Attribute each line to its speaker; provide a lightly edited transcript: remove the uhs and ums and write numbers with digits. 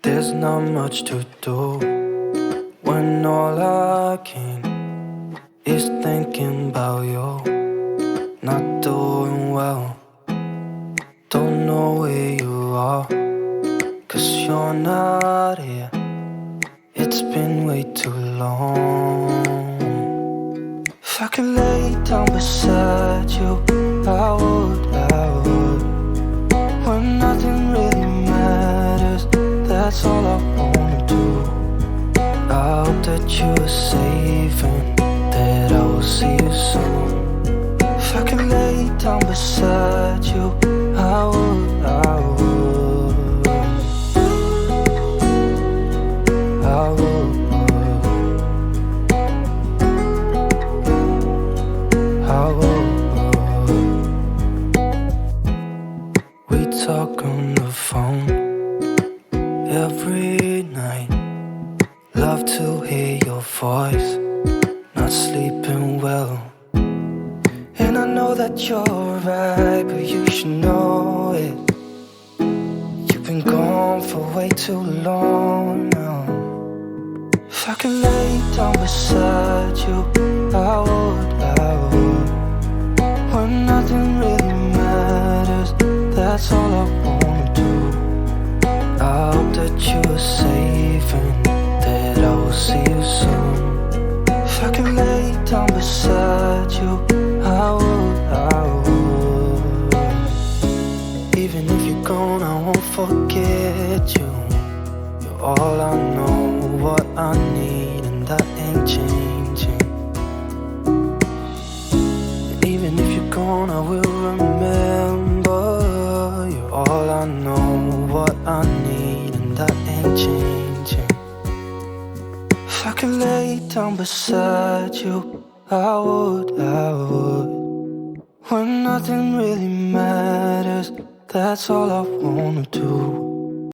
Speaker 1: There's not much to do when all I can is thinking about you. Not doing well, don't know where you are, 'cause you're not here. It's been way too long. If I could lay down beside you, I would. When nothing really matters, that's all I wanna do. I hope that you are safe and that I will see you soon. If I could lay down beside you, I would. We talk on the phone every night. Love to hear your voice. Not sleeping well, and I know that you're right, but you should know it. You've been gone for way too long now. If I could lay down beside you, I would. When nothing really matters, that's all I wanna do. I hope that you are safe and that I will see you soon. If I can lay down beside you, I would. Even if you're gone, I won't forget you. You're all I know, what I need, and that ain't changing. Even if you're gone, I will remember. You're all I know, what I need, and that ain't changing. If I could lay down beside you, I would. When nothing really matters, that's all I wanna do.